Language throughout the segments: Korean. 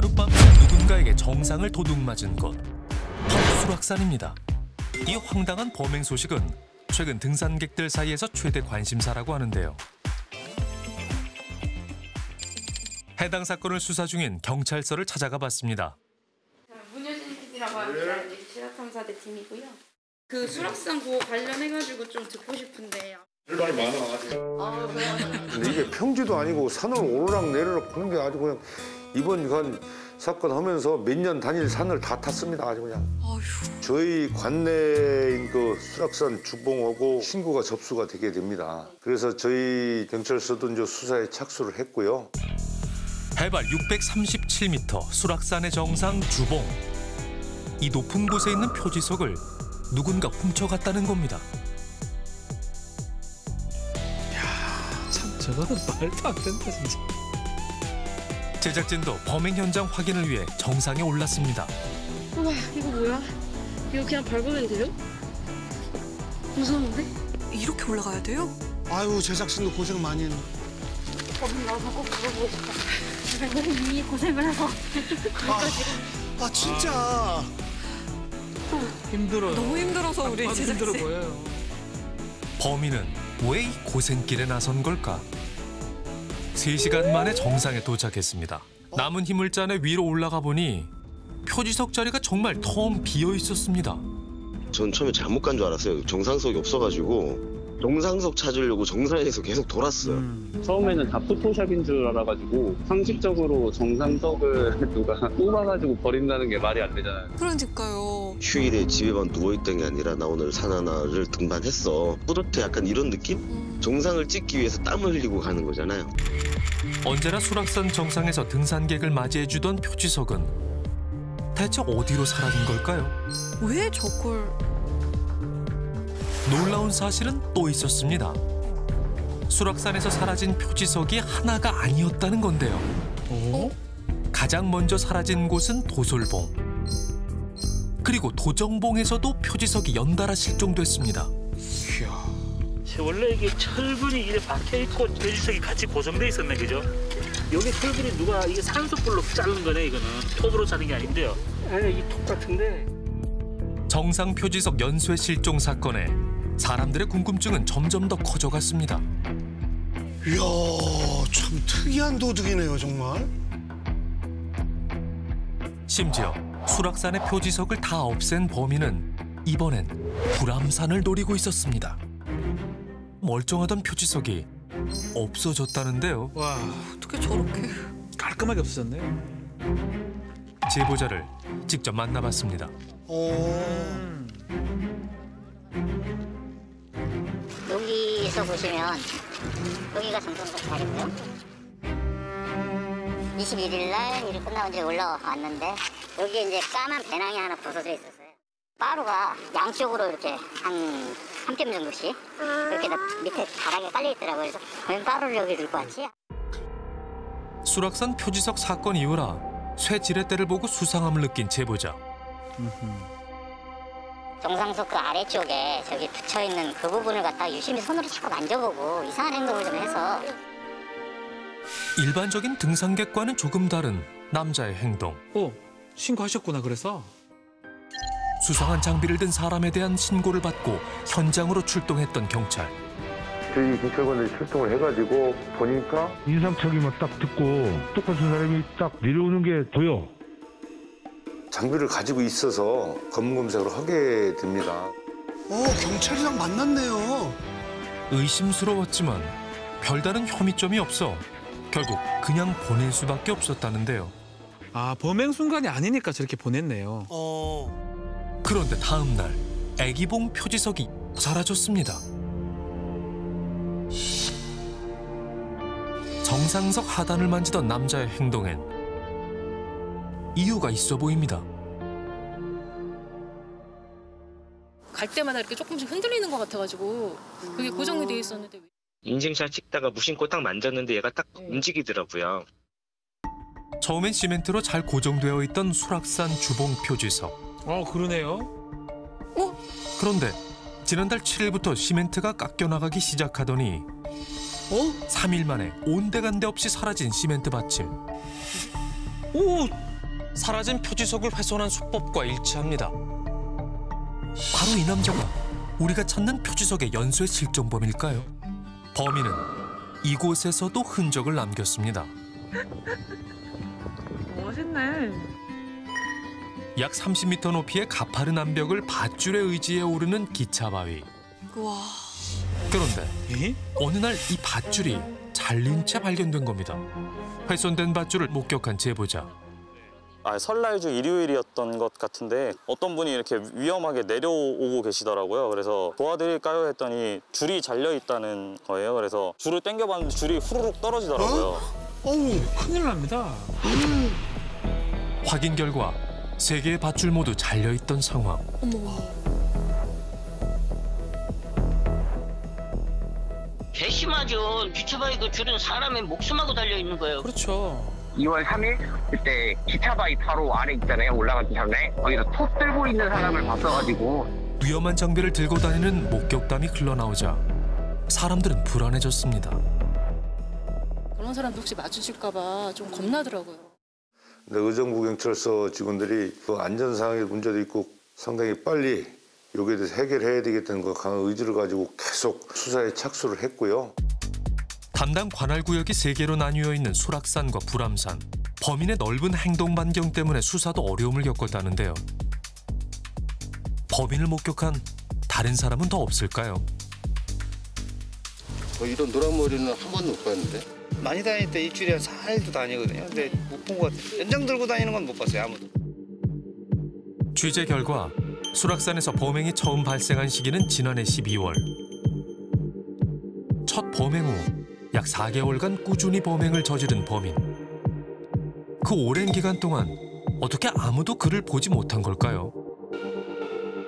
하룻밤새 누군가에게 정상을 도둑맞은 곳, 바로 수락산입니다. 이 황당한 범행 소식은 최근 등산객들 사이에서 최대 관심사라고 하는데요. 해당 사건을 수사 중인 경찰서를 찾아가 봤습니다. 문효진 PD라고 합니다. 실화탐사대 팀이고요. 그 수락산 그거 관련해가지고 좀 듣고 싶은데. 할 말 많아. 근데 이게 평지도 아니고 산을 오르락 내리락 하는 게 아주 그냥 이번 사건 하면서 몇 년 단일 산을 다 탔습니다. 아주 그냥. 어휴. 저희 관내인 그 수락산 주봉하고 신고가 접수가 되게 됩니다. 그래서 저희 경찰서도 이제 수사에 착수를 했고요. 해발 637m 수락산의 정상 주봉. 이 높은 곳에 있는 표지석을 누군가 훔쳐갔다는 겁니다. 저거는 말도 안 된다 진짜. 제작진도 범행 현장 확인을 위해 정상에 올랐습니다. 우와, 이거 뭐야? 이거 그냥 밟으면 돼요? 무서운데? 이렇게 올라가야 돼요? 아유, 제작진도 고생 많이 했네. 나도 꼭 물어보고 싶다. 이 고생을 해서. 아 진짜. 힘들어요. 너무 힘들어서 우리 제작진. 힘들어 보여요. 범인은 왜 이 고생길에 나선 걸까? 3시간 만에 정상에 도착했습니다. 남은 힘을 짜내 위로 올라가 보니 표지석 자리가 정말 텅 비어 있었습니다. 전 처음에 잘못 간 줄 알았어요. 정상석이 없어가지고 정상석 찾으려고 정상에서 계속 돌았어요. 처음에는 다 포토샵인 줄 알아가지고 상식적으로 정상석을 누가 뽑아가지고 버린다는 게 말이 안 되잖아요. 그러니까요. 휴일에 집에만 누워있던 게 아니라 나 오늘 산 하나를 등반했어. 뿌듯해 약간 이런 느낌? 정상을 찍기 위해서 땀을 흘리고 가는 거잖아요. 언제나 수락산 정상에서 등산객을 맞이해주던 표지석은 대체 어디로 사라진 걸까요? 왜 저걸... 놀라운 사실은 또 있었습니다. 수락산에서 사라진 표지석이 하나가 아니었다는 건데요. 가장 먼저 사라진 곳은 도솔봉. 그리고 도정봉에서도 표지석이 연달아 실종됐습니다. 원래 이게 철근이 이래 박혀있고 표지석이 같이 고정돼 있었네, 그죠? 여기 철근이 누가 이게 산소불로 자른 거네, 이거는. 톱으로 자른 게 아닌데요. 아니, 이 톱 같은데. 정상 표지석 연쇄 실종 사건에 사람들의 궁금증은 점점 더 커져갔습니다. 이야, 참 특이한 도둑이네요, 정말. 심지어 수락산의 표지석을 다 없앤 범인은 이번엔 불암산을 노리고 있었습니다. 멀쩡하던 표지석이 없어졌다는데요. 와, 어떻게 저렇게... 깔끔하게 없어졌네요. 제보자를 직접 만나봤습니다. 여기서 보시면 여기가 정상석 자리고요. 21일 날 일이 끝나고 이제 올라왔는데 여기에 이제 까만 배낭이 하나 부서져 있었어요. 빠루가 양쪽으로 이렇게 한 3뼘 정도씩 이렇게 밑에 바닥에 깔려 있더라고요. 그래서 웬 빠루를 여기 들고 왔지? 수락산 표지석 사건 이후라 쇠 지렛대를 보고 수상함을 느낀 제보자. 정상석 그 아래쪽에 저기 붙여있는 그 부분을 갖다가 유심히 손으로 자꾸 만져보고 이상한 행동을 좀 해서. 일반적인 등산객과는 조금 다른 남자의 행동. 신고하셨구나, 그래서? 수상한 장비를 든 사람에 대한 신고를 받고 현장으로 출동했던 경찰. 저희 경찰관들이 출동을 해가지고 보니까 인상착의만 딱 듣고 똑같은 사람이 딱 내려오는 게 보여. 장비를 가지고 있어서 검문 검색을 하게 됩니다. 경찰이랑 만났네요. 의심스러웠지만 별다른 혐의점이 없어 결국 그냥 보낼 수밖에 없었다는데요. 아, 범행 순간이 아니니까 저렇게 보냈네요. 그런데 다음 날 애기봉 표지석이 사라졌습니다. 정상석 하단을 만지던 남자의 행동엔 이유가 있어 보입니다. 갈 때마다 이렇게 조금씩 흔들리는 것 같아가지고 그게 고정이 돼 있었는데. 인증샷 찍다가 무심코 딱 만졌는데 얘가 딱 움직이더라고요. 처음엔 시멘트로 잘 고정되어 있던 수락산 주봉 표지석. 그러네요. 그런데 지난달 7일부터 시멘트가 깎여나가기 시작하더니 3일 만에 온데간데 없이 사라진 시멘트 받침. 사라진 표지석을 훼손한 수법과 일치합니다. 바로 이 남자가 우리가 찾는 표지석의 연쇄 실종범일까요? 범인은 이곳에서도 흔적을 남겼습니다. 멋있네. 약 30m 높이의 가파른 암벽을 밧줄에 의지해 오르는 기차 바위. 와. 그런데 어느 날 이 밧줄이 잘린 채 발견된 겁니다. 훼손된 밧줄을 목격한 제보자. 설날 중 일요일이었던 것 같은데 어떤 분이 이렇게 위험하게 내려오고 계시더라고요. 그래서 도와드릴까요 했더니 줄이 잘려 있다는 거예요. 그래서 줄을 당겨봤는데 줄이 후루룩 떨어지더라고요. 어우, 큰일 납니다. 확인 결과 3개의 밧줄 모두 잘려 있던 상황. 괘씸하죠. 기차바위 그 줄은 사람의 목숨하고 달려 있는 거예요. 그렇죠. 2월 3일 그때 기차바위 바로 아래 있잖아요. 올라가기 전에 거기서 톱 들고 있는 사람을 봤어가지고 위험한 장비를 들고 다니는 목격담이 흘러나오자 사람들은 불안해졌습니다. 그런 사람도 혹시 마주칠까 봐 좀 겁나더라고요. 근데 의정부 경찰서 직원들이 그 안전상의 문제도 있고 상당히 빨리 여기에 대해서 해결해야 되겠다는 그 강한 의지를 가지고 계속 수사에 착수를 했고요. 담당 관할 구역이 3개로 나뉘어 있는 수락산과 불암산. 범인의 넓은 행동 반경 때문에 수사도 어려움을 겪었다는데요. 범인을 목격한 다른 사람은 더 없을까요? 이런 노란 머리는 한 번도 못 봤는데. 많이 다닐 때 일주일에 한 4일도 다니거든요. 근데 못 본 것 같아요. 연장 들고 다니는 건 못 봤어요, 아무도. 취재 결과 수락산에서 범행이 처음 발생한 시기는 지난해 12월. 첫 범행 후 약 4개월간 꾸준히 범행을 저지른 범인. 그 오랜 기간 동안 어떻게 아무도 그를 보지 못한 걸까요?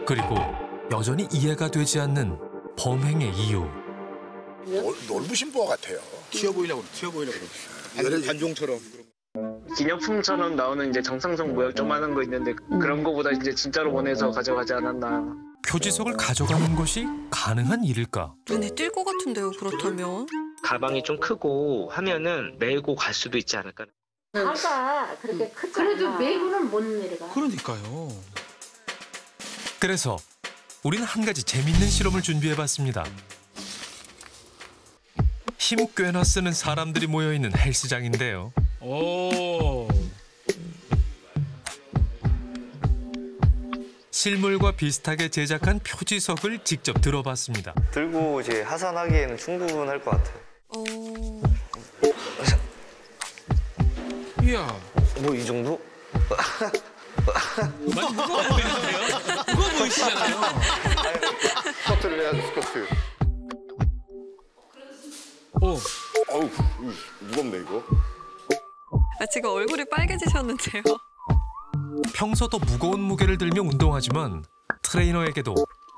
그리고 여전히 이해가 되지 않는 범행의 이유. 넓으신 것 같아요. 튀어 보이려고 단종처럼. 기념품처럼 나오는 이제 정상성 모양 조그마한 거 있는데 그런 거보다 이제 진짜로 원해서 가져가지 않았나. 표지석을 가져가는 것이 가능한 일일까? 눈에 띌 것 같은데요, 그렇다면? 가방이 좀 크고 하면은 메고 갈 수도 있지 않을까. 가가 그렇게 크지 그래도 메고는 못 내려가. 그러니까요. 그래서 우리는 한 가지 재밌는 실험을 준비해봤습니다. 힘 꽤나 쓰는 사람들이 모여있는 헬스장인데요. 오. 실물과 비슷하게 제작한 표지석을 직접 들어봤습니다. 들고 이제 하산하기에는 충분할 것 같아요. 이야. 뭐 이 정도? 많이 무거워 보이는데요? 무거워 보이시잖아요. 스쿼트를 해야지, 스쿼트. 어우, 무겁네, 이거. 지금 얼굴이 빨개지셨는데요. 평소 더 무거운 무게를 들며 운동하지만 트레이너에게도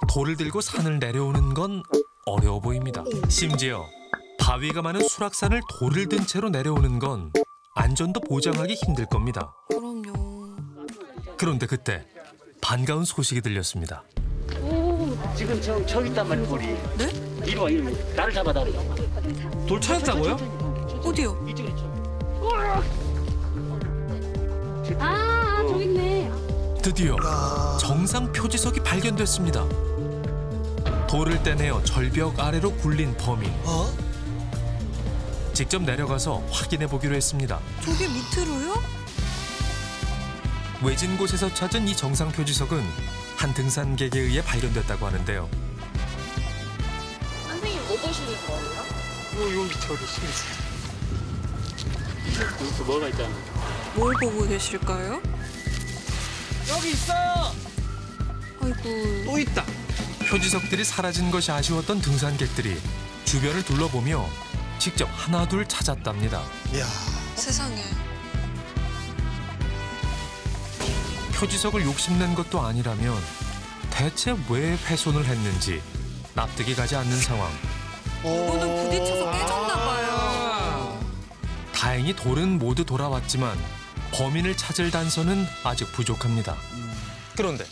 돌을 들고 산을 내려오는 건 어려워 보입니다. 심지어 바위가 많은 수락산을 돌을 든 채로 내려오는 건 안전도 보장하기 힘들 겁니다. 그럼요. 그런데 그때 반가운 소식이 들렸습니다. 지금 저기 있단 말이야, 돌이. 네? 이리 와, 이리 와. 나를 잡아, 나를. 돌 찾았다고요? 어디요? 이쪽에 있죠. 저기 있네. 드디어 정상 표지석이 발견됐습니다. 돌을 떼내어 절벽 아래로 굴린 범인. 직접 내려가서 확인해 보기로 했습니다. 저게 밑으로요? 외진 곳에서 찾은 이 정상 표지석은 한 등산객에 의해 발견됐다고 하는데요. 선생님 뭐 보시는 거예요? 요 밑에 어디 있어? 여기서 뭐가 있잖아. 뭘 보고 계실까요? 여기 있어요! 아이고. 또 있다. 표지석들이 사라진 것이 아쉬웠던 등산객들이 주변을 둘러보며 직접 하나둘 찾았답니다. 이야. 세상에. 표지석을 욕심낸 것도 아니라면 대체 왜 훼손을 했는지 납득이 가지 않는 상황. 이거는 부딪혀서 깨졌나 봐요. 다행히 돌은 모두 돌아왔지만 범인을 찾을 단서는 아직 부족합니다. 그런데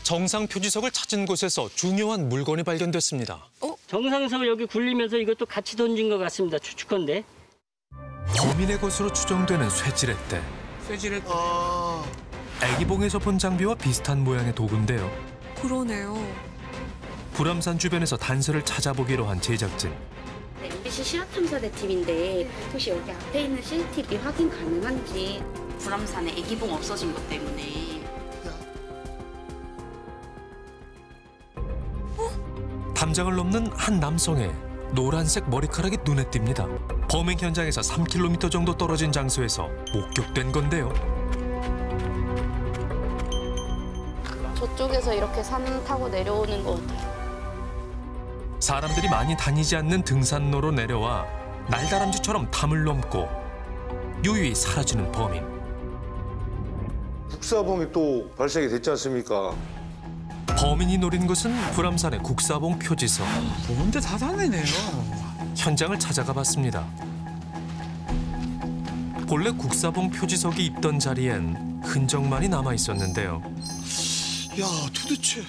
정상 표지석을 찾은 곳에서 중요한 물건이 발견됐습니다. 정상석을 여기 굴리면서 이것도 같이 던진 것 같습니다. 추측컨대. 범인의 것으로 추정되는 쇠지렛대. 쇠질했. 애기봉에서 본 장비와 비슷한 모양의 도구인데요. 그러네요. 불암산 주변에서 단서를 찾아보기로 한 제작진. MBC 실화탐사대 팀인데 혹시 여기 앞에 있는 CCTV 확인 가능한지. 불암산에 애기봉 없어진 것 때문에. 담장을 넘는 한 남성의 노란색 머리카락이 눈에 띕니다. 범행 현장에서 3km 정도 떨어진 장소에서 목격된 건데요. 저쪽에서 이렇게 산 타고 내려오는 것 같아요. 사람들이 많이 다니지 않는 등산로로 내려와 날다람쥐처럼 담을 넘고 유유히 사라지는 범인. 국사봉이 또 발생이 됐지 않습니까? 범인이 노린 것은 불암산의 국사봉 표지석. 좋은데 다 다니네요. 현장을 찾아가 봤습니다. 본래 국사봉 표지석이 있던 자리엔 흔적만이 남아 있었는데요. 야, 도대체.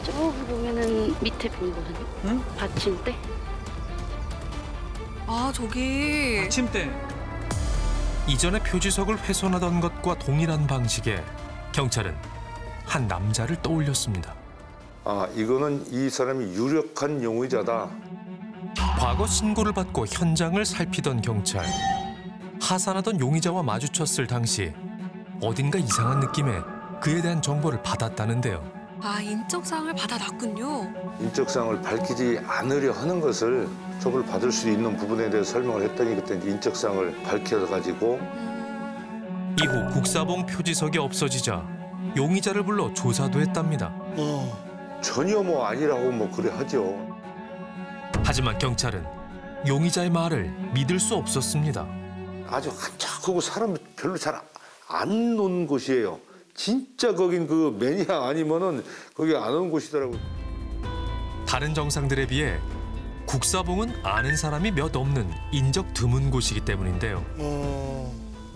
저기 보면은 밑에 보이거든요. 응? 받침대. 아, 저기. 받침대. 이전에 표지석을 훼손하던 것과 동일한 방식에 경찰은 한 남자를 떠올렸습니다. 아, 이거는 이 사람이 유력한 용의자다. 과거 신고를 받고 현장을 살피던 경찰. 하산하던 용의자와 마주쳤을 당시 어딘가 이상한 느낌에 그에 대한 정보를 받았다는데요. 아, 인적사항을 받아놨군요. 인적사항을 밝히지 않으려 하는 것을 처벌 받을 수 있는 부분에 대해서 설명을 했더니 그때 인적사항을 밝혀가지고 이후 국사봉 표지석이 없어지자 용의자를 불러 조사도 했답니다. 전혀 뭐 아니라고 뭐 그래 하죠. 하지만 경찰은 용의자의 말을 믿을 수 없었습니다. 아주 한적하고 사람 별로 잘 안 노는 곳이에요. 진짜 거긴 그 매니아 아니면은 거기 안 오는 곳이더라고요. 다른 정상들에 비해 국사봉은 아는 사람이 몇 없는 인적 드문 곳이기 때문인데요.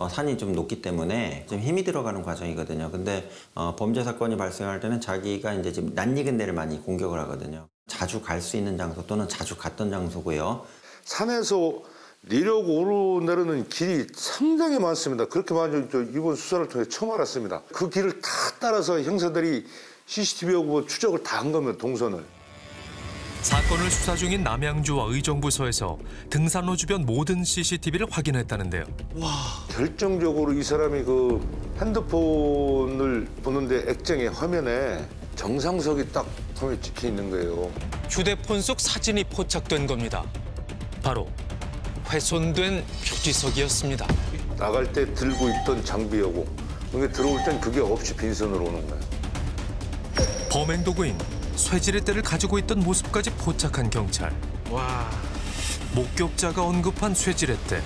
산이 좀 높기 때문에 좀 힘이 들어가는 과정이거든요. 근데 범죄 사건이 발생할 때는 자기가 이제 지금 낯익은 데를 많이 공격을 하거든요. 자주 갈 수 있는 장소 또는 자주 갔던 장소고요. 산에서 내려오고 오르내리는 길이 상당히 많습니다. 그렇게 많이 이번 수사를 통해 처음 알았습니다. 그 길을 다 따라서 형사들이 CCTV하고 추적을 다 한 겁니다. 동선을. 사건을 수사 중인 남양주와 의정부서에서 등산로 주변 모든 CCTV를 확인했다는데요. 와, 결정적으로 이 사람이 그 핸드폰을 보는데 액정의 화면에 정상석이 딱 화면에 찍혀 있는 거예요. 휴대폰 속 사진이 포착된 겁니다. 바로 훼손된 표지석이었습니다. 나갈 때 들고 있던 장비하고 그게 들어올 땐 그게 없이 빈손으로 오는 거예요. 범행 도구인 쇠지렛대를 가지고 있던 모습까지 포착한 경찰. 와. 목격자가 언급한 쇠지렛대,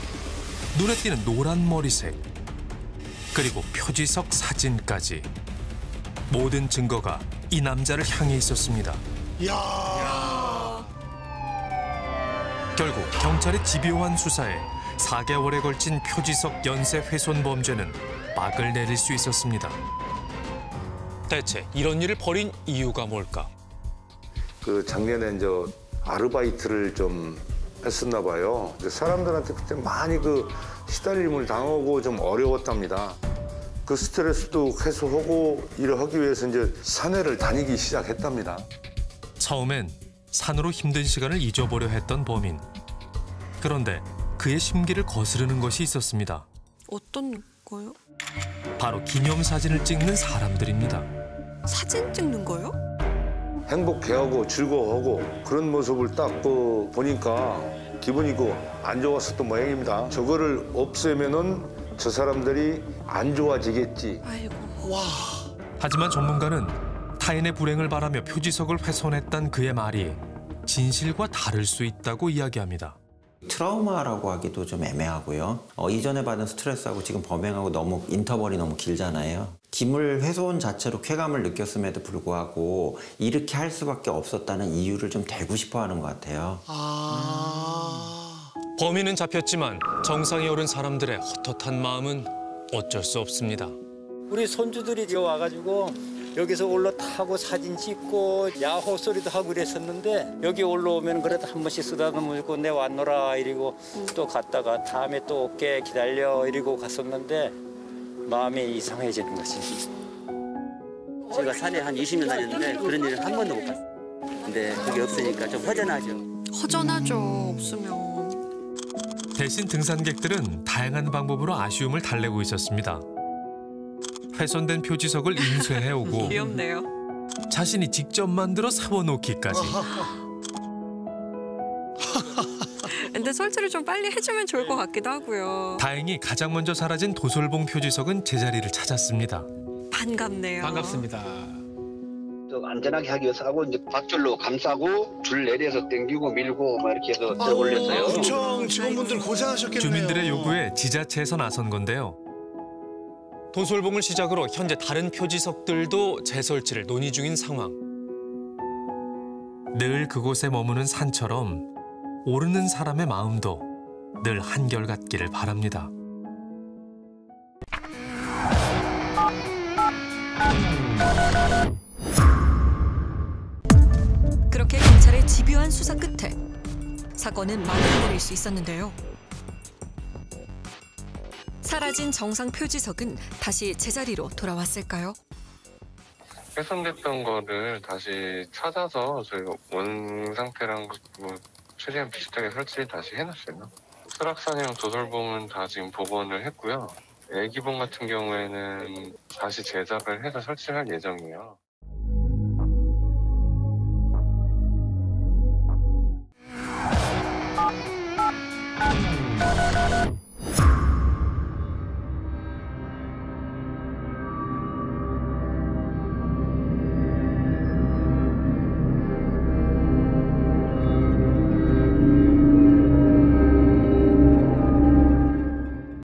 눈에 띄는 노란 머리색, 그리고 표지석 사진까지 모든 증거가 이 남자를 향해 있었습니다. 결국 경찰의 집요한 수사에 4개월에 걸친 표지석 연쇄 훼손 범죄는 막을 내릴 수 있었습니다. 대체 이런 일을 벌인 이유가 뭘까? 그 작년에 이제 아르바이트를 좀 했었나 봐요. 사람들한테 그때 많이 그 시달림을 당하고 좀 어려웠답니다. 그 스트레스도 해소하고 일을 하기 위해서 이제 산에를 다니기 시작했답니다. 처음엔 산으로 힘든 시간을 잊어보려 했던 범인. 그런데 그의 심기를 거스르는 것이 있었습니다. 어떤 거요? 바로 기념사진을 찍는 사람들입니다. 사진 찍는 거요? 행복해하고 즐거워하고 그런 모습을 딱 보니까 기분이 안 좋았었던 모양입니다. 저거를 없애면은 저 사람들이 안 좋아지겠지. 아이고. 와. 하지만 전문가는 타인의 불행을 바라며 표지석을 훼손했단 그의 말이 진실과 다를 수 있다고 이야기합니다. 트라우마라고 하기도 좀 애매하고요. 이전에 받은 스트레스하고 지금 범행하고 너무 인터벌이 너무 길잖아요. 기물 훼손 자체로 쾌감을 느꼈음에도 불구하고 이렇게 할 수밖에 없었다는 이유를 좀 대고 싶어 하는 것 같아요. 범인은 잡혔지만 정상에 오른 사람들의 헛헛한 마음은 어쩔 수 없습니다. 우리 손주들이 와가지고 여기서 올라타고 사진 찍고 야호 소리도 하고 그랬었는데 여기 올라오면 그래도 한 번씩 쓰다듬고 내 왔노라 이러고 또 갔다가 다음에 또 올게 기다려 이러고 갔었는데 마음이 이상해지는 거지. 제가 산에 한 20년 다녔는데 그런 일을 한 번도 못 봤어요. 근데 그게 없으니까 좀 허전하죠. 허전하죠. 없으면. 대신 등산객들은 다양한 방법으로 아쉬움을 달래고 있었습니다. 훼손된 표지석을 인쇄해오고 귀엽네요. 자신이 직접 만들어 사워놓기까지. 근데 설치를 좀 빨리 해주면 좋을 것 같기도 하고요. 다행히 가장 먼저 사라진 도솔봉 표지석은 제자리를 찾았습니다. 반갑네요. 반갑습니다. 또 안전하게 하기 위해서 하고 이제 밧줄로 감싸고 줄 내려서 당기고 밀고 막 이렇게 해서 들어 올렸어요. 구청 직원분들 고생하셨겠네요. 주민들의 요구에 지자체에서 나선 건데요. 도솔봉을 시작으로 현재 다른 표지석들도 재설치를 논의 중인 상황. 늘 그곳에 머무는 산처럼 오르는 사람의 마음도 늘 한결같기를 바랍니다. 그렇게 경찰의 집요한 수사 끝에 사건은 막을 내릴 수 있었는데요. 사라진 정상 표지석은 다시 제자리로 돌아왔을까요? 훼손됐던 거를 다시 찾아서 저희가 원 상태랑 뭐 최대한 비슷하게 설치 다시 해놨어요. 수락산이랑 도솔봉은 다 지금 복원을 했고요. 애기봉 같은 경우에는 다시 제작을 해서 설치할 예정이에요.